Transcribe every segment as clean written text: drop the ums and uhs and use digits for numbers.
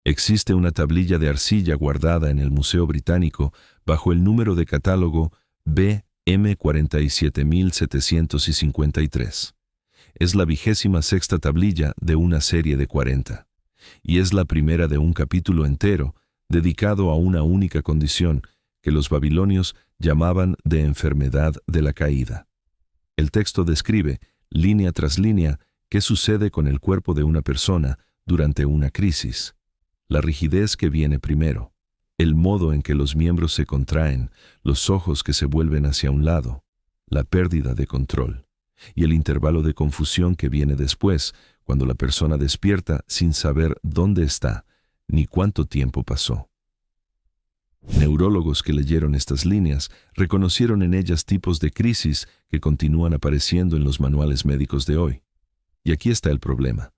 Existe una tablilla de arcilla guardada en el Museo Británico bajo el número de catálogo BM47753. Es la 26ª tablilla de una serie de 40, y es la primera de un capítulo entero dedicado a una única condición que los babilonios llamaban de enfermedad de la caída. El texto describe, línea tras línea, qué sucede con el cuerpo de una persona durante una crisis. La rigidez que viene primero, el modo en que los miembros se contraen, los ojos que se vuelven hacia un lado, la pérdida de control, y el intervalo de confusión que viene después, cuando la persona despierta sin saber dónde está, ni cuánto tiempo pasó. Neurólogos que leyeron estas líneas reconocieron en ellas tipos de crisis que continúan apareciendo en los manuales médicos de hoy. Y aquí está el problema.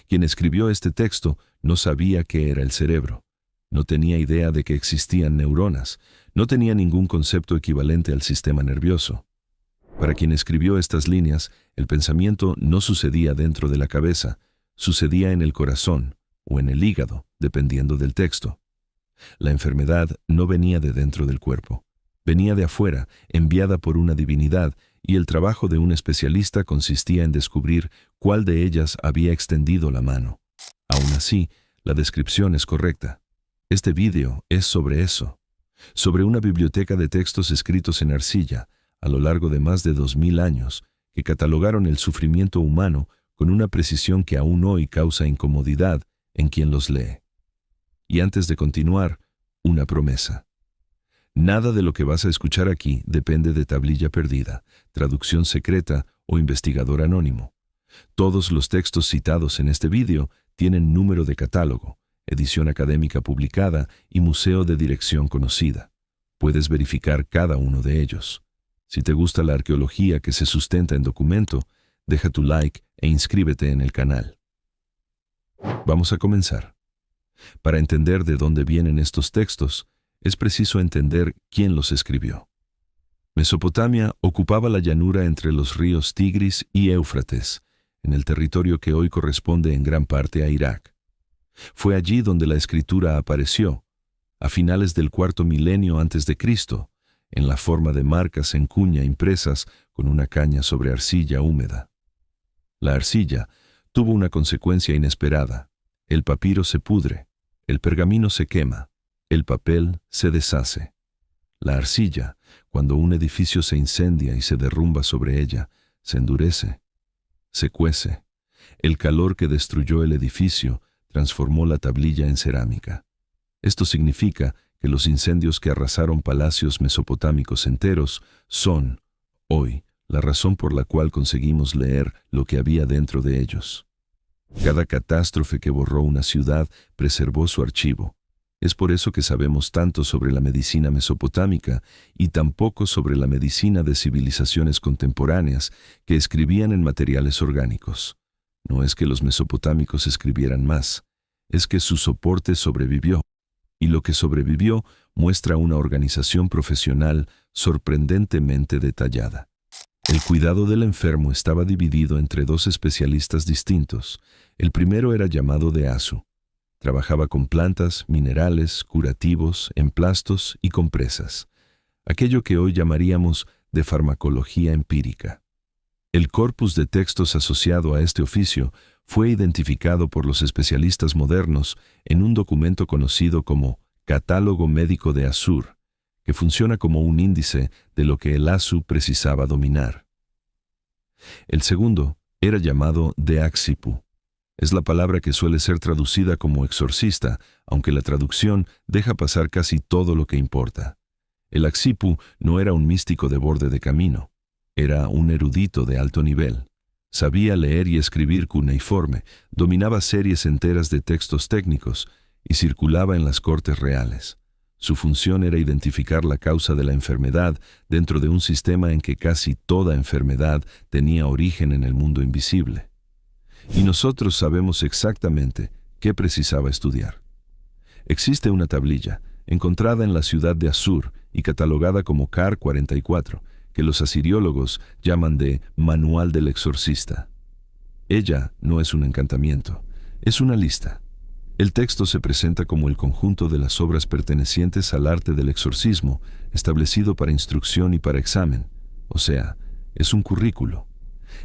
Quien escribió este texto no sabía qué era el cerebro, no tenía idea de que existían neuronas, no tenía ningún concepto equivalente al sistema nervioso. Para quien escribió estas líneas, el pensamiento no sucedía dentro de la cabeza, sucedía en el corazón o en el hígado, dependiendo del texto. La enfermedad no venía de dentro del cuerpo, venía de afuera, enviada por una divinidad, y el trabajo de un especialista consistía en descubrir cuál de ellas había extendido la mano. Aún así, la descripción es correcta. Este vídeo es sobre eso, sobre una biblioteca de textos escritos en arcilla a lo largo de más de 2000 años que catalogaron el sufrimiento humano con una precisión que aún hoy causa incomodidad en quien los lee. Y antes de continuar, una promesa. Nada de lo que vas a escuchar aquí depende de tablilla perdida, traducción secreta o investigador anónimo. Todos los textos citados en este vídeo tienen número de catálogo, edición académica publicada y museo de dirección conocida. Puedes verificar cada uno de ellos. Si te gusta la arqueología que se sustenta en documento, deja tu like e inscríbete en el canal. Vamos a comenzar. Para entender de dónde vienen estos textos, es preciso entender quién los escribió. Mesopotamia ocupaba la llanura entre los ríos Tigris y Éufrates, en el territorio que hoy corresponde en gran parte a Irak. Fue allí donde la escritura apareció, a finales del cuarto milenio antes de Cristo, en la forma de marcas en cuña impresas con una caña sobre arcilla húmeda. La arcilla tuvo una consecuencia inesperada. El papiro se pudre, el pergamino se quema, el papel se deshace. La arcilla, cuando un edificio se incendia y se derrumba sobre ella, se endurece, se cuece. El calor que destruyó el edificio transformó la tablilla en cerámica. Esto significa que los incendios que arrasaron palacios mesopotámicos enteros son, hoy, la razón por la cual conseguimos leer lo que había dentro de ellos. Cada catástrofe que borró una ciudad preservó su archivo. Es por eso que sabemos tanto sobre la medicina mesopotámica y tan poco sobre la medicina de civilizaciones contemporáneas que escribían en materiales orgánicos. No es que los mesopotámicos escribieran más, es que su soporte sobrevivió, y lo que sobrevivió muestra una organización profesional sorprendentemente detallada. El cuidado del enfermo estaba dividido entre dos especialistas distintos. El primero era llamado de Asu. Trabajaba con plantas, minerales, curativos, emplastos y compresas, aquello que hoy llamaríamos de farmacología empírica. El corpus de textos asociado a este oficio fue identificado por los especialistas modernos en un documento conocido como Catálogo Médico de Asur, que funciona como un índice de lo que el Asu precisaba dominar. El segundo era llamado de Axipu. Es la palabra que suele ser traducida como exorcista, aunque la traducción deja pasar casi todo lo que importa. El Axipu no era un místico de borde de camino, era un erudito de alto nivel. Sabía leer y escribir cuneiforme, dominaba series enteras de textos técnicos y circulaba en las cortes reales. Su función era identificar la causa de la enfermedad dentro de un sistema en que casi toda enfermedad tenía origen en el mundo invisible. Y nosotros sabemos exactamente qué precisaba estudiar. Existe una tablilla, encontrada en la ciudad de Asur y catalogada como CAR 44, que los asiriólogos llaman de Manual del Exorcista. Ella no es un encantamiento, es una lista. El texto se presenta como el conjunto de las obras pertenecientes al arte del exorcismo, establecido para instrucción y para examen, o sea, es un currículo.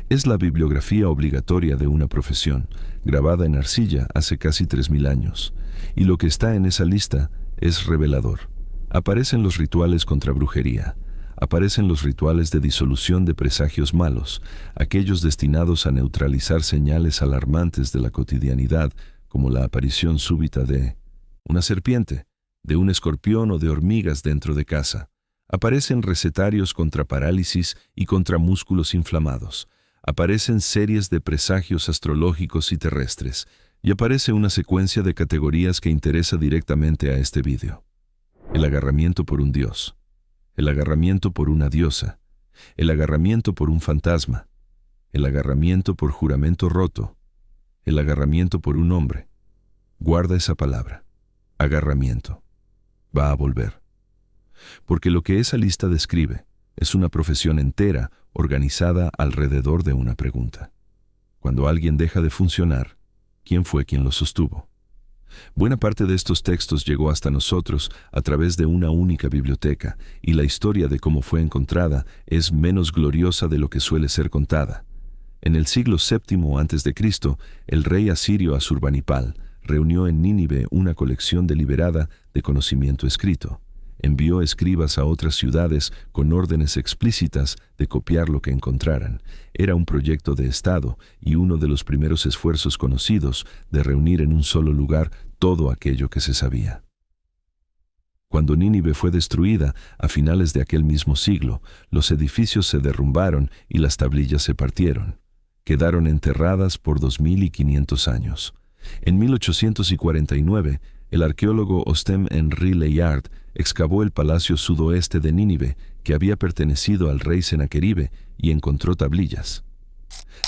Es la bibliografía obligatoria de una profesión, grabada en arcilla hace casi 3000 años, y lo que está en esa lista es revelador. Aparecen los rituales contra brujería, aparecen los rituales de disolución de presagios malos, aquellos destinados a neutralizar señales alarmantes de la cotidianidad, como la aparición súbita de una serpiente, de un escorpión o de hormigas dentro de casa. Aparecen recetarios contra parálisis y contra músculos inflamados. Aparecen series de presagios astrológicos y terrestres. Y aparece una secuencia de categorías que interesa directamente a este vídeo. El agarramiento por un dios. El agarramiento por una diosa. El agarramiento por un fantasma. El agarramiento por juramento roto. El agarramiento por un hombre. Guarda esa palabra. Agarramiento. Va a volver. Porque lo que esa lista describe es una profesión entera organizada alrededor de una pregunta. Cuando alguien deja de funcionar, ¿quién fue quien lo sostuvo? Buena parte de estos textos llegó hasta nosotros a través de una única biblioteca, y la historia de cómo fue encontrada es menos gloriosa de lo que suele ser contada. En el siglo VII a.C., el rey asirio Asurbanipal reunió en Nínive una colección deliberada de conocimiento escrito. Envió escribas a otras ciudades con órdenes explícitas de copiar lo que encontraran. Era un proyecto de Estado y uno de los primeros esfuerzos conocidos de reunir en un solo lugar todo aquello que se sabía. Cuando Nínive fue destruida a finales de aquel mismo siglo, los edificios se derrumbaron y las tablillas se partieron. Quedaron enterradas por 2500 años. En 1849, el arqueólogo Ostem-Henri Layard excavó el palacio sudoeste de Nínive, que había pertenecido al rey Sennaqueribe, y encontró tablillas.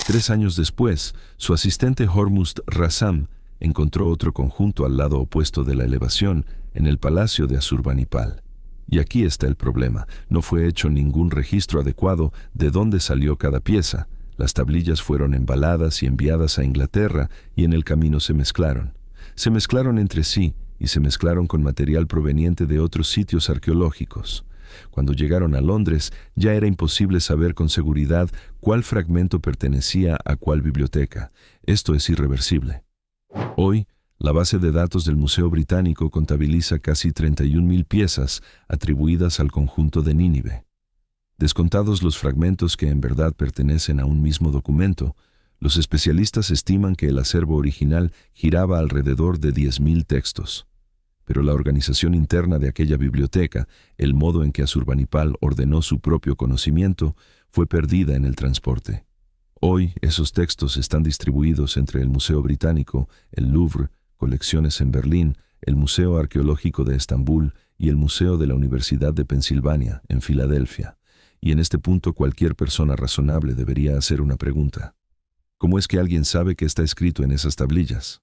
3 años después, su asistente Hormuzd Rassam encontró otro conjunto al lado opuesto de la elevación, en el palacio de Asurbanipal. Y aquí está el problema: no fue hecho ningún registro adecuado de dónde salió cada pieza. Las tablillas fueron embaladas y enviadas a Inglaterra, y en el camino se mezclaron. Se mezclaron entre sí y se mezclaron con material proveniente de otros sitios arqueológicos. Cuando llegaron a Londres, ya era imposible saber con seguridad cuál fragmento pertenecía a cuál biblioteca. Esto es irreversible. Hoy, la base de datos del Museo Británico contabiliza casi 31.000 piezas atribuidas al conjunto de Nínive. Descontados los fragmentos que en verdad pertenecen a un mismo documento, los especialistas estiman que el acervo original giraba alrededor de 10.000 textos. Pero la organización interna de aquella biblioteca, el modo en que Asurbanipal ordenó su propio conocimiento, fue perdida en el transporte. Hoy esos textos están distribuidos entre el Museo Británico, el Louvre, colecciones en Berlín, el Museo Arqueológico de Estambul y el Museo de la Universidad de Pensilvania, en Filadelfia. Y en este punto cualquier persona razonable debería hacer una pregunta. ¿Cómo es que alguien sabe qué está escrito en esas tablillas?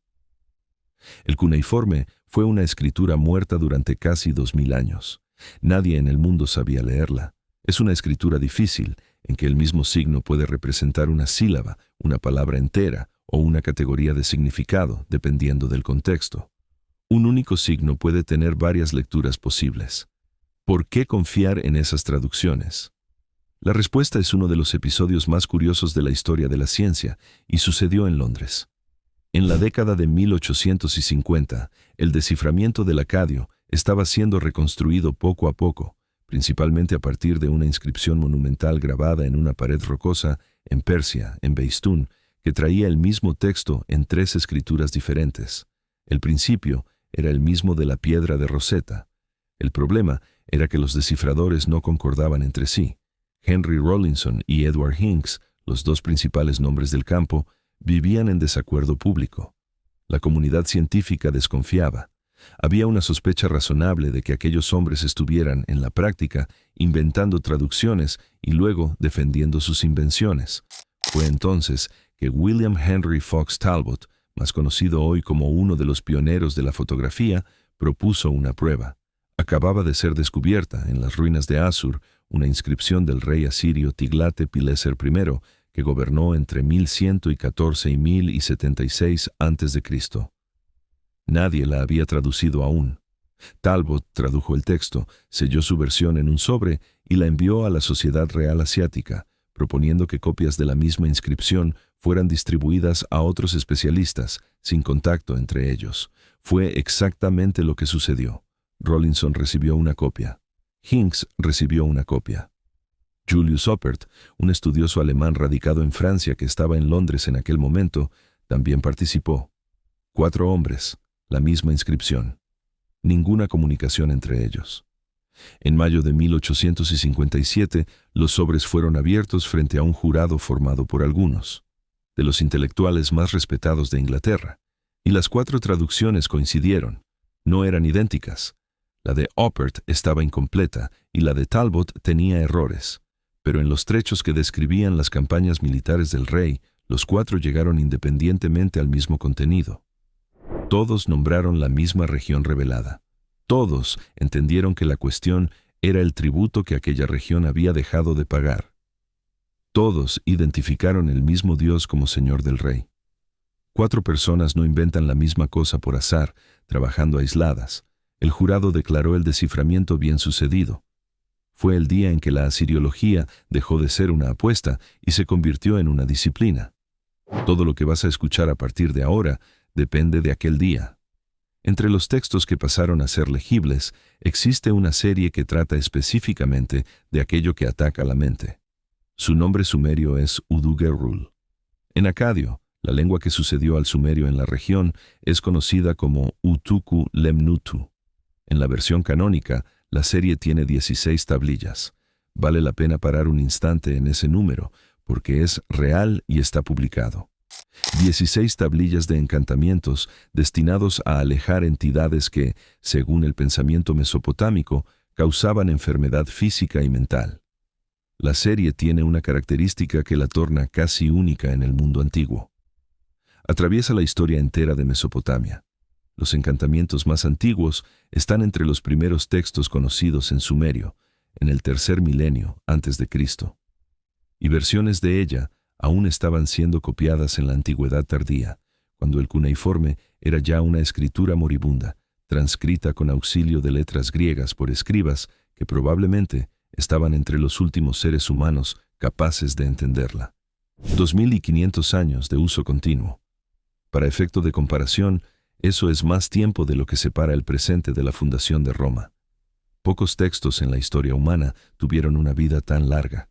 El cuneiforme fue una escritura muerta durante casi 2000 años. Nadie en el mundo sabía leerla. Es una escritura difícil, en que el mismo signo puede representar una sílaba, una palabra entera o una categoría de significado, dependiendo del contexto. Un único signo puede tener varias lecturas posibles. ¿Por qué confiar en esas traducciones? La respuesta es uno de los episodios más curiosos de la historia de la ciencia, y sucedió en Londres. En la década de 1850, el desciframiento del acadio estaba siendo reconstruido poco a poco, principalmente a partir de una inscripción monumental grabada en una pared rocosa en Persia, en Beistún, que traía el mismo texto en 3 escrituras diferentes. El principio era el mismo de la piedra de Rosetta. El problema era que los descifradores no concordaban entre sí. Henry Rawlinson y Edward Hincks, los 2 principales nombres del campo, vivían en desacuerdo público. La comunidad científica desconfiaba. Había una sospecha razonable de que aquellos hombres estuvieran, en la práctica, inventando traducciones y luego defendiendo sus invenciones. Fue entonces que William Henry Fox Talbot, más conocido hoy como uno de los pioneros de la fotografía, propuso una prueba. Acababa de ser descubierta, en las ruinas de Asur, una inscripción del rey asirio Tiglat-Pileser I, que gobernó entre 1114 y 1076 a.C. Nadie la había traducido aún. Talbot tradujo el texto, selló su versión en un sobre y la envió a la Sociedad Real Asiática, proponiendo que copias de la misma inscripción fueran distribuidas a otros especialistas, sin contacto entre ellos. Fue exactamente lo que sucedió. Rawlinson recibió una copia. Hincks recibió una copia. Julius Oppert, un estudioso alemán radicado en Francia que estaba en Londres en aquel momento, también participó. 4 hombres, la misma inscripción. Ninguna comunicación entre ellos. En mayo de 1857, los sobres fueron abiertos frente a un jurado formado por algunos, de los intelectuales más respetados de Inglaterra, y las 4 traducciones coincidieron. No eran idénticas. La de Oppert estaba incompleta y la de Talbot tenía errores, pero en los trechos que describían las campañas militares del rey, los 4 llegaron independientemente al mismo contenido. Todos nombraron la misma región revelada. Todos entendieron que la cuestión era el tributo que aquella región había dejado de pagar. Todos identificaron el mismo Dios como Señor del Rey. 4 personas no inventan la misma cosa por azar, trabajando aisladas. El jurado declaró el desciframiento bien sucedido. Fue el día en que la asiriología dejó de ser una apuesta y se convirtió en una disciplina. Todo lo que vas a escuchar a partir de ahora depende de aquel día. Entre los textos que pasaron a ser legibles, existe una serie que trata específicamente de aquello que ataca la mente. Su nombre sumerio es Udu-Gerul. En acadio, la lengua que sucedió al sumerio en la región, es conocida como Utuku-Lemnutu. En la versión canónica, la serie tiene 16 tablillas. Vale la pena parar un instante en ese número, porque es real y está publicado. 16 tablillas de encantamientos destinados a alejar entidades que, según el pensamiento mesopotámico, causaban enfermedad física y mental. La serie tiene una característica que la torna casi única en el mundo antiguo. Atraviesa la historia entera de Mesopotamia. Los encantamientos más antiguos están entre los primeros textos conocidos en Sumerio, en el 3er milenio antes de Cristo. Y versiones de ella aún estaban siendo copiadas en la antigüedad tardía, cuando el cuneiforme era ya una escritura moribunda, transcrita con auxilio de letras griegas por escribas que probablemente estaban entre los últimos seres humanos capaces de entenderla. 2500 años de uso continuo. Para efecto de comparación, eso es más tiempo de lo que separa el presente de la fundación de Roma. Pocos textos en la historia humana tuvieron una vida tan larga.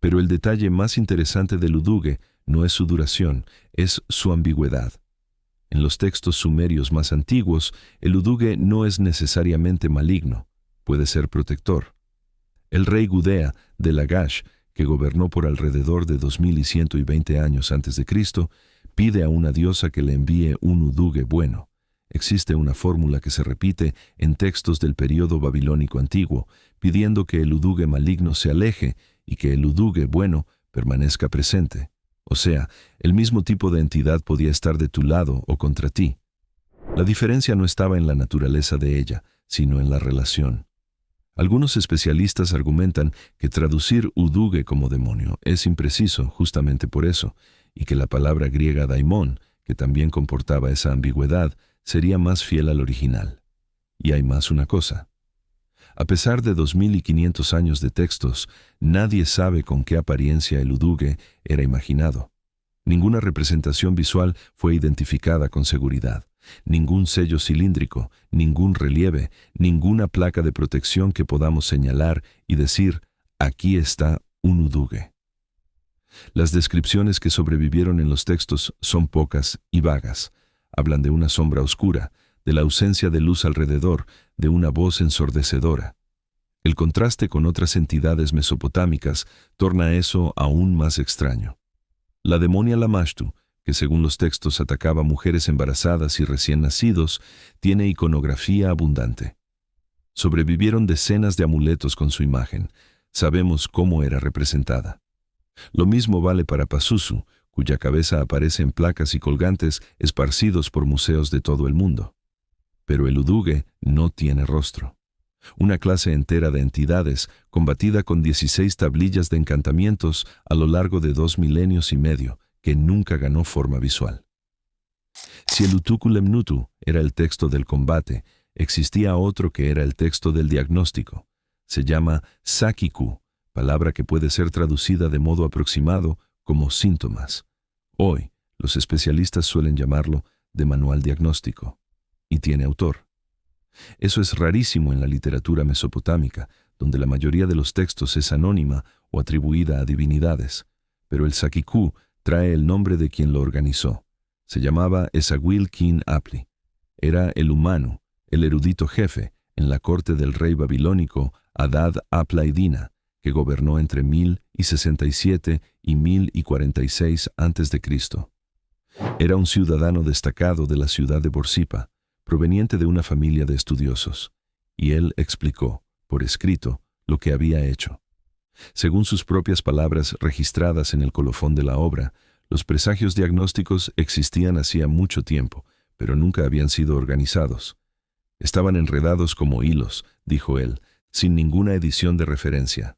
Pero el detalle más interesante del Uduge no es su duración, es su ambigüedad. En los textos sumerios más antiguos, el Uduge no es necesariamente maligno, puede ser protector. El rey Gudea de Lagash, que gobernó por alrededor de 2120 años antes de Cristo, pide a una diosa que le envíe un Uduge bueno. Existe una fórmula que se repite en textos del período babilónico antiguo, pidiendo que el Uduge maligno se aleje y que el Uduge bueno permanezca presente. O sea, el mismo tipo de entidad podía estar de tu lado o contra ti. La diferencia no estaba en la naturaleza de ella, sino en la relación. Algunos especialistas argumentan que traducir Uduge como demonio es impreciso justamente por eso, y que la palabra griega daimon, que también comportaba esa ambigüedad, sería más fiel al original. Y hay más una cosa. A pesar de 2500 años de textos, nadie sabe con qué apariencia el Uduge era imaginado. Ninguna representación visual fue identificada con seguridad. Ningún sello cilíndrico, ningún relieve, ninguna placa de protección que podamos señalar y decir, aquí está un Uduge. Las descripciones que sobrevivieron en los textos son pocas y vagas. Hablan de una sombra oscura, de la ausencia de luz alrededor, de una voz ensordecedora. El contraste con otras entidades mesopotámicas torna eso aún más extraño. La demonia Lamashtu, que según los textos atacaba mujeres embarazadas y recién nacidos, tiene iconografía abundante. Sobrevivieron decenas de amuletos con su imagen. Sabemos cómo era representada. Lo mismo vale para Pazuzu, cuya cabeza aparece en placas y colgantes esparcidos por museos de todo el mundo. Pero el Uduge no tiene rostro. Una clase entera de entidades, combatida con 16 tablillas de encantamientos a lo largo de 2 milenios y medio, que nunca ganó forma visual. Si el utukulemnutu era el texto del combate, existía otro que era el texto del diagnóstico. Se llama sakiku, palabra que puede ser traducida de modo aproximado como síntomas. Hoy, los especialistas suelen llamarlo de manual diagnóstico, y tiene autor. Eso es rarísimo en la literatura mesopotámica, donde la mayoría de los textos es anónima o atribuida a divinidades, pero el sakiku trae el nombre de quien lo organizó. Se llamaba Esahuil-kin-apli. Era el humano, el erudito jefe, en la corte del rey babilónico Adad-apla-iddina, que gobernó entre 1067 y 1046 a.C. Era un ciudadano destacado de la ciudad de Borsippa, proveniente de una familia de estudiosos, y él explicó, por escrito, lo que había hecho. Según sus propias palabras registradas en el colofón de la obra, los presagios diagnósticos existían hacía mucho tiempo, pero nunca habían sido organizados. Estaban enredados como hilos, dijo él, sin ninguna edición de referencia.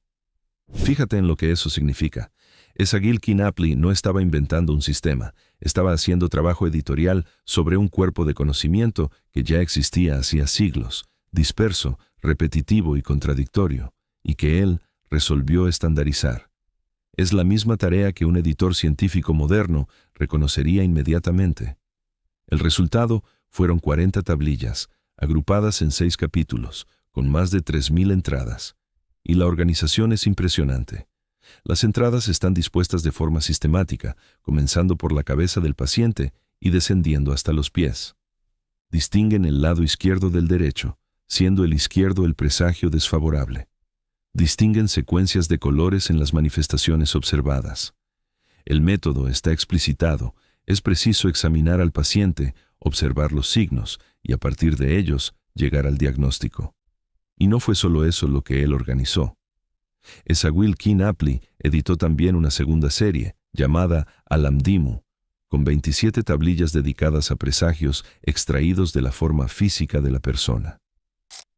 Fíjate en lo que eso significa. Esahuil-kin-apli no estaba inventando un sistema, estaba haciendo trabajo editorial sobre un cuerpo de conocimiento que ya existía hacía siglos, disperso, repetitivo y contradictorio, y que él resolvió estandarizar. Es la misma tarea que un editor científico moderno reconocería inmediatamente. El resultado fueron 40 tablillas, agrupadas en 6 capítulos, con más de 3000 entradas. Y la organización es impresionante. Las entradas están dispuestas de forma sistemática, comenzando por la cabeza del paciente y descendiendo hasta los pies. Distinguen el lado izquierdo del derecho, siendo el izquierdo el presagio desfavorable. Distinguen secuencias de colores en las manifestaciones observadas. El método está explicitado, es preciso examinar al paciente, observar los signos y a partir de ellos llegar al diagnóstico. Y no fue solo eso lo que él organizó. Esahuil-kin-apli editó también una segunda serie, llamada Alamdimu, con 27 tablillas dedicadas a presagios extraídos de la forma física de la persona.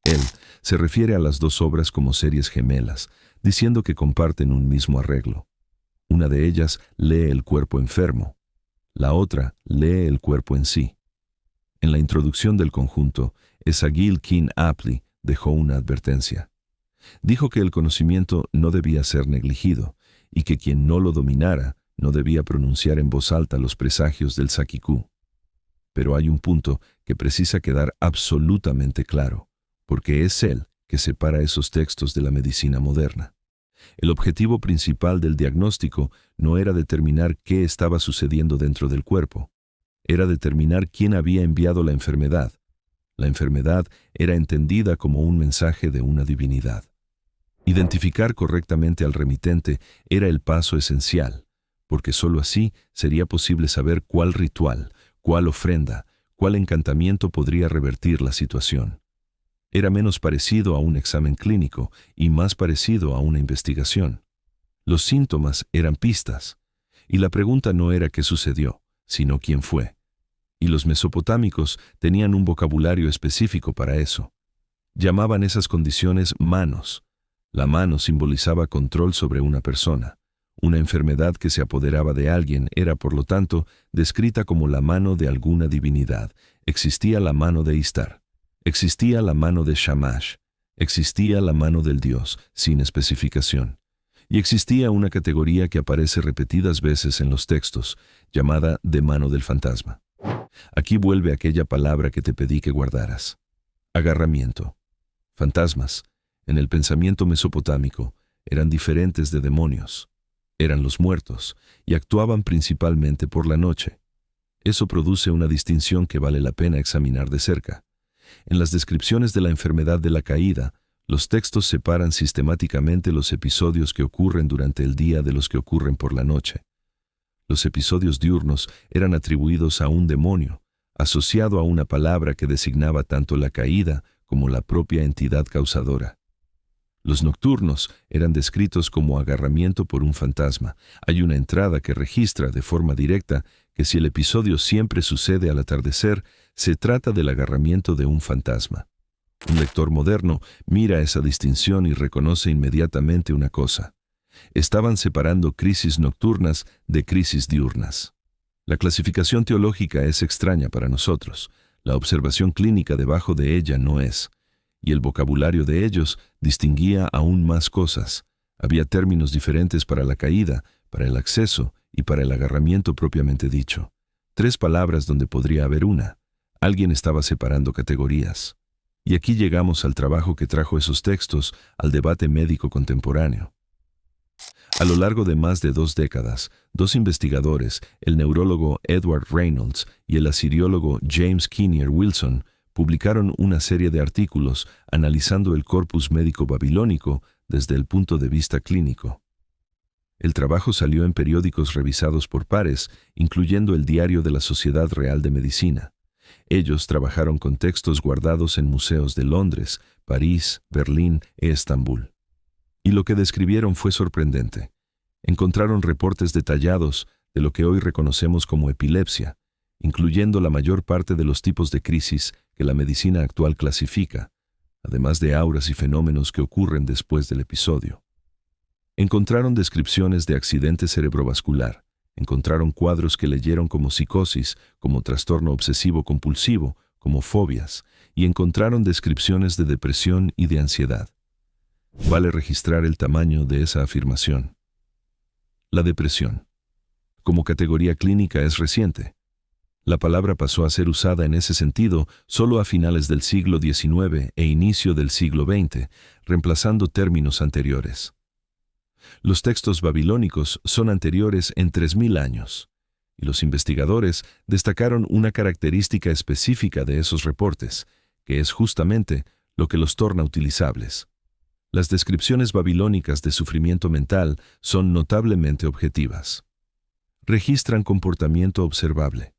Él se refiere a las dos obras como series gemelas, diciendo que comparten un mismo arreglo. Una de ellas lee el cuerpo enfermo, la otra lee el cuerpo en sí. En la introducción del conjunto, Esahuil-kin-apli dejó una advertencia. Dijo que el conocimiento no debía ser negligido y que quien no lo dominara no debía pronunciar en voz alta los presagios del sakiku. Pero hay un punto que precisa quedar absolutamente claro, porque es él que separa esos textos de la medicina moderna. El objetivo principal del diagnóstico no era determinar qué estaba sucediendo dentro del cuerpo, era determinar quién había enviado la enfermedad. La enfermedad era entendida como un mensaje de una divinidad. Identificar correctamente al remitente era el paso esencial, porque sólo así sería posible saber cuál ritual, cuál ofrenda, cuál encantamiento podría revertir la situación. Era menos parecido a un examen clínico y más parecido a una investigación. Los síntomas eran pistas, y la pregunta no era qué sucedió, sino quién fue. Y los mesopotámicos tenían un vocabulario específico para eso. Llamaban esas condiciones manos. La mano simbolizaba control sobre una persona. Una enfermedad que se apoderaba de alguien era, por lo tanto, descrita como la mano de alguna divinidad. Existía la mano de Istar. Existía la mano de Shamash. Existía la mano del dios, sin especificación. Y existía una categoría que aparece repetidas veces en los textos, llamada de mano del fantasma. Aquí vuelve aquella palabra que te pedí que guardaras. Agarramiento. Fantasmas, en el pensamiento mesopotámico, eran diferentes de demonios. Eran los muertos y actuaban principalmente por la noche. Eso produce una distinción que vale la pena examinar de cerca. En las descripciones de la enfermedad de la caída, los textos separan sistemáticamente los episodios que ocurren durante el día de los que ocurren por la noche. Los episodios diurnos eran atribuidos a un demonio, asociado a una palabra que designaba tanto la caída como la propia entidad causadora. Los nocturnos eran descritos como agarramiento por un fantasma. Hay una entrada que registra de forma directa que si el episodio siempre sucede al atardecer, se trata del agarramiento de un fantasma. Un lector moderno mira esa distinción y reconoce inmediatamente una cosa. Estaban separando crisis nocturnas de crisis diurnas. La clasificación teológica es extraña para nosotros. La observación clínica debajo de ella no es. Y el vocabulario de ellos distinguía aún más cosas. Había términos diferentes para la caída, para el acceso y para el agarramiento propiamente dicho. 3 palabras donde podría haber una. Alguien estaba separando categorías. Y aquí llegamos al trabajo que trajo esos textos al debate médico contemporáneo. A lo largo de más de 2 décadas, 2 investigadores, el neurólogo Edward Reynolds y el asiriólogo James Kinnear Wilson, publicaron una serie de artículos analizando el corpus médico babilónico desde el punto de vista clínico. El trabajo salió en periódicos revisados por pares, incluyendo el Diario de la Sociedad Real de Medicina. Ellos trabajaron con textos guardados en museos de Londres, París, Berlín e Estambul. Y lo que describieron fue sorprendente. Encontraron reportes detallados de lo que hoy reconocemos como epilepsia, incluyendo la mayor parte de los tipos de crisis que la medicina actual clasifica, además de auras y fenómenos que ocurren después del episodio. Encontraron descripciones de accidente cerebrovascular, encontraron cuadros que leyeron como psicosis, como trastorno obsesivo-compulsivo, como fobias, y encontraron descripciones de depresión y de ansiedad. Vale registrar el tamaño de esa afirmación. La depresión. Como categoría clínica es reciente. La palabra pasó a ser usada en ese sentido solo a finales del siglo XIX e inicio del siglo XX, reemplazando términos anteriores. Los textos babilónicos son anteriores en 3000 años, y los investigadores destacaron una característica específica de esos reportes, que es justamente lo que los torna utilizables. Las descripciones babilónicas de sufrimiento mental son notablemente objetivas. Registran comportamiento observable.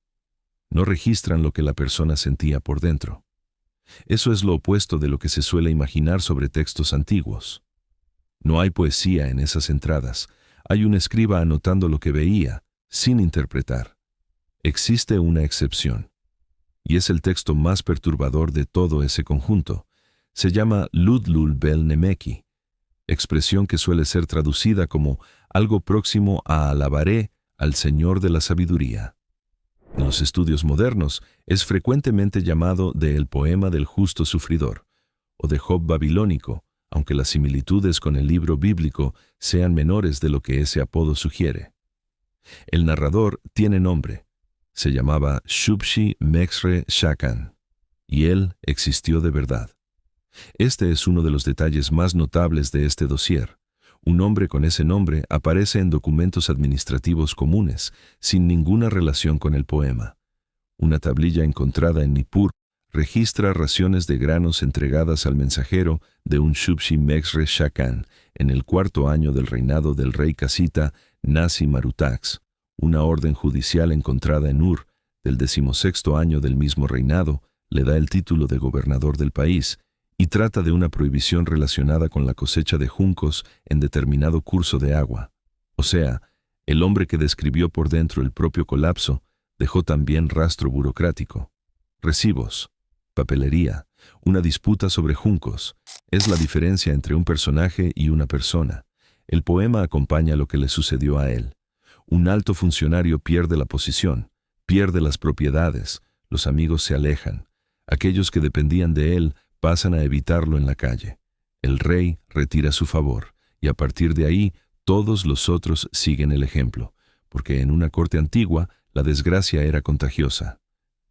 No registran lo que la persona sentía por dentro. Eso es lo opuesto de lo que se suele imaginar sobre textos antiguos. No hay poesía en esas entradas. Hay un escriba anotando lo que veía, sin interpretar. Existe una excepción. Y es el texto más perturbador de todo ese conjunto. Se llama Ludlul Bel Nemeki, expresión que suele ser traducida como algo próximo a alabaré al Señor de la sabiduría. En los estudios modernos es frecuentemente llamado de el poema del justo sufridor, o de Job babilónico, aunque las similitudes con el libro bíblico sean menores de lo que ese apodo sugiere. El narrador tiene nombre. Se llamaba Shubshi Mexre Shakan, y él existió de verdad. Este es uno de los detalles más notables de este dossier. Un hombre con ese nombre aparece en documentos administrativos comunes, sin ninguna relación con el poema. Una tablilla encontrada en Nippur registra raciones de granos entregadas al mensajero de un Shubshi Mexre Shakan en el 4º año del reinado del rey casita Nasi Marutax, una orden judicial encontrada en Ur del 16º año del mismo reinado, le da el título de gobernador del país y trata de una prohibición relacionada con la cosecha de juncos en determinado curso de agua. O sea, el hombre que describió por dentro el propio colapso dejó también rastro burocrático. Recibos, papelería, una disputa sobre juncos. Es la diferencia entre un personaje y una persona. El poema acompaña lo que le sucedió a él. Un alto funcionario pierde la posición, pierde las propiedades, los amigos se alejan. Aquellos que dependían de él pasan a evitarlo en la calle. El rey retira su favor, y a partir de ahí todos los otros siguen el ejemplo, porque en una corte antigua la desgracia era contagiosa.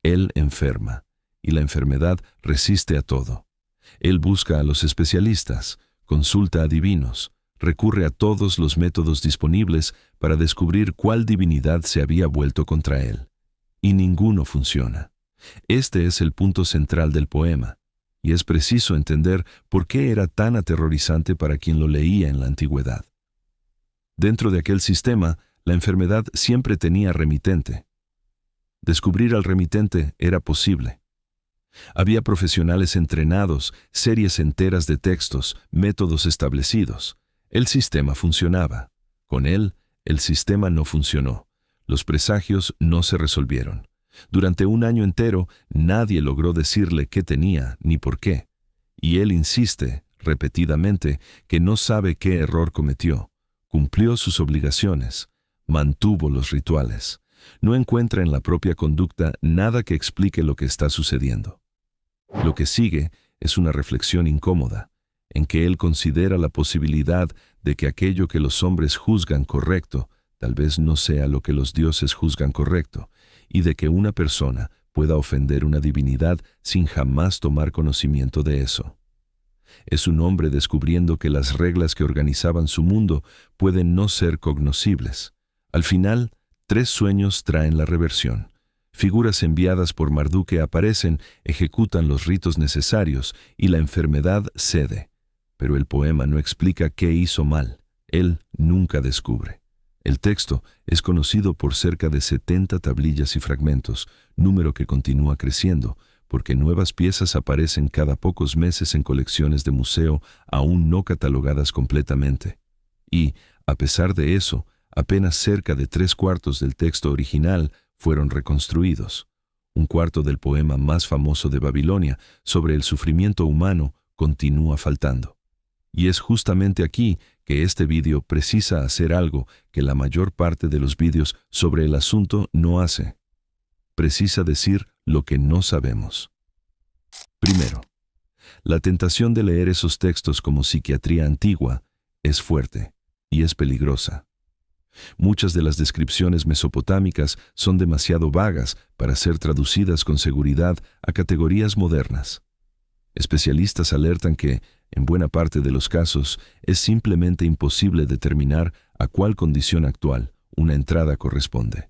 Él enferma, y la enfermedad resiste a todo. Él busca a los especialistas, consulta a divinos, recurre a todos los métodos disponibles para descubrir cuál divinidad se había vuelto contra él. Y ninguno funciona. Este es el punto central del poema, y es preciso entender por qué era tan aterrorizante para quien lo leía en la antigüedad. Dentro de aquel sistema, la enfermedad siempre tenía remitente. Descubrir al remitente era posible. Había profesionales entrenados, series enteras de textos, métodos establecidos. El sistema funcionaba. Con él, el sistema no funcionó. Los presagios no se resolvieron. Durante un año entero, nadie logró decirle qué tenía ni por qué. Y él insiste, repetidamente, que no sabe qué error cometió. Cumplió sus obligaciones. Mantuvo los rituales. No encuentra en la propia conducta nada que explique lo que está sucediendo. Lo que sigue es una reflexión incómoda, en que él considera la posibilidad de que aquello que los hombres juzgan correcto tal vez no sea lo que los dioses juzgan correcto, y de que una persona pueda ofender una divinidad sin jamás tomar conocimiento de eso. Es un hombre descubriendo que las reglas que organizaban su mundo pueden no ser cognoscibles. Al final, 3 sueños traen la reversión. Figuras enviadas por Marduke aparecen, ejecutan los ritos necesarios y la enfermedad cede. Pero el poema no explica qué hizo mal. Él nunca descubre. El texto es conocido por cerca de 70 tablillas y fragmentos, número que continúa creciendo, porque nuevas piezas aparecen cada pocos meses en colecciones de museo aún no catalogadas completamente. Y, a pesar de eso, apenas cerca de 3/4 del texto original fueron reconstruidos. 1/4 del poema más famoso de Babilonia sobre el sufrimiento humano continúa faltando. Y es justamente aquí que este vídeo precisa hacer algo que la mayor parte de los vídeos sobre el asunto no hace. Precisa decir lo que no sabemos. Primero, la tentación de leer esos textos como psiquiatría antigua es fuerte y es peligrosa. Muchas de las descripciones mesopotámicas son demasiado vagas para ser traducidas con seguridad a categorías modernas. Especialistas alertan que, en buena parte de los casos, es simplemente imposible determinar a cuál condición actual una entrada corresponde.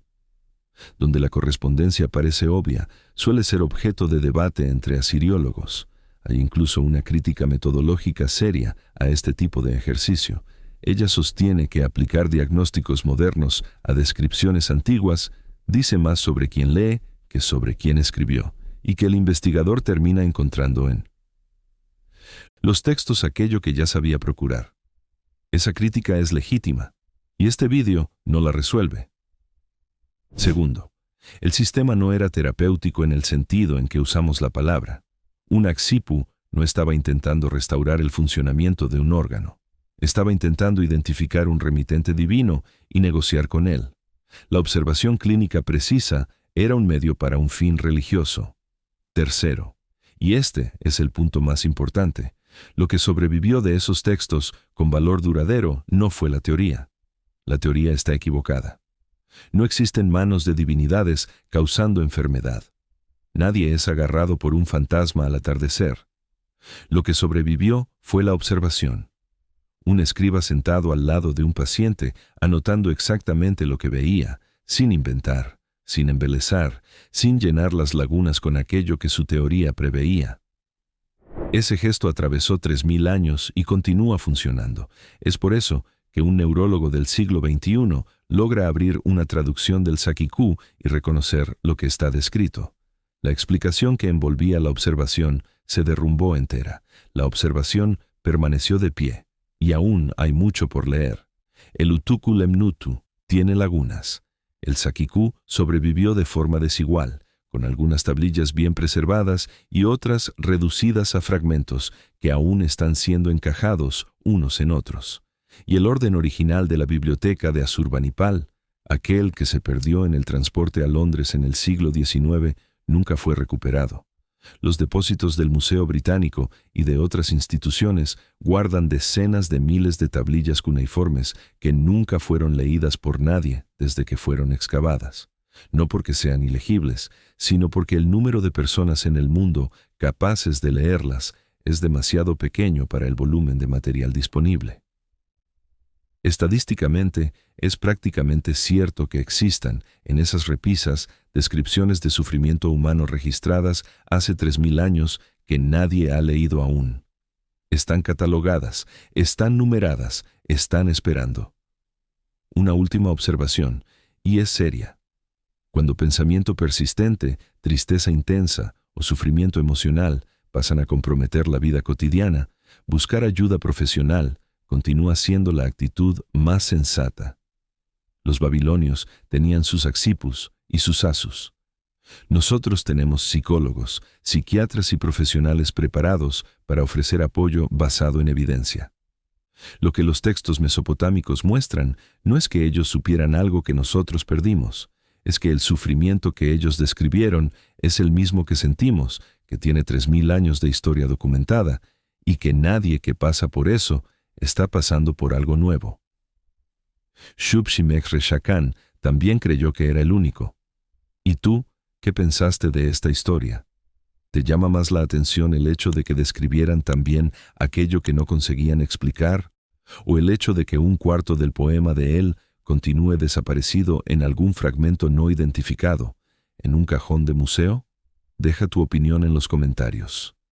Donde la correspondencia parece obvia, suele ser objeto de debate entre asiriólogos. Hay incluso una crítica metodológica seria a este tipo de ejercicio. Ella sostiene que aplicar diagnósticos modernos a descripciones antiguas dice más sobre quien lee que sobre quien escribió, y que el investigador termina encontrando en los textos aquello que ya sabía procurar. Esa crítica es legítima, y este vídeo no la resuelve. Segundo, el sistema no era terapéutico en el sentido en que usamos la palabra. Un Axipu no estaba intentando restaurar el funcionamiento de un órgano. Estaba intentando identificar un remitente divino y negociar con él. La observación clínica precisa era un medio para un fin religioso. Tercero, y este es el punto más importante, lo que sobrevivió de esos textos con valor duradero no fue la teoría. La teoría está equivocada. No existen manos de divinidades causando enfermedad. Nadie es agarrado por un fantasma al atardecer. Lo que sobrevivió fue la observación. Un escriba sentado al lado de un paciente, anotando exactamente lo que veía, sin inventar, sin embelezar, sin llenar las lagunas con aquello que su teoría preveía. Ese gesto atravesó 3000 años y continúa funcionando. Es por eso que un neurólogo del siglo XXI logra abrir una traducción del Sakikú y reconocer lo que está descrito. La explicación que envolvía la observación se derrumbó entera. La observación permaneció de pie, y aún hay mucho por leer. El Utukku Lemnutu tiene lagunas. El Sakikú sobrevivió de forma desigual, con algunas tablillas bien preservadas y otras reducidas a fragmentos que aún están siendo encajados unos en otros. Y el orden original de la biblioteca de Asurbanipal, aquel que se perdió en el transporte a Londres en el siglo XIX, nunca fue recuperado. Los depósitos del Museo Británico y de otras instituciones guardan decenas de miles de tablillas cuneiformes que nunca fueron leídas por nadie desde que fueron excavadas. No porque sean ilegibles, sino porque el número de personas en el mundo capaces de leerlas es demasiado pequeño para el volumen de material disponible. Estadísticamente, es prácticamente cierto que existan en esas repisas descripciones de sufrimiento humano registradas hace 3000 años que nadie ha leído aún. Están catalogadas, están numeradas, están esperando. Una última observación, y es seria. Cuando pensamiento persistente, tristeza intensa o sufrimiento emocional pasan a comprometer la vida cotidiana, buscar ayuda profesional continúa siendo la actitud más sensata. Los babilonios tenían sus Axipus y sus Asus. Nosotros tenemos psicólogos, psiquiatras y profesionales preparados para ofrecer apoyo basado en evidencia. Lo que los textos mesopotámicos muestran no es que ellos supieran algo que nosotros perdimos, es que el sufrimiento que ellos describieron es el mismo que sentimos, que tiene 3000 años de historia documentada, y que nadie que pasa por eso está pasando por algo nuevo. Shub-Shimek Reshakan también creyó que era el único. ¿Y tú, qué pensaste de esta historia? ¿Te llama más la atención el hecho de que describieran también aquello que no conseguían explicar? ¿O el hecho de que un cuarto del poema de él continúe desaparecido en algún fragmento no identificado, en un cajón de museo? Deja tu opinión en los comentarios.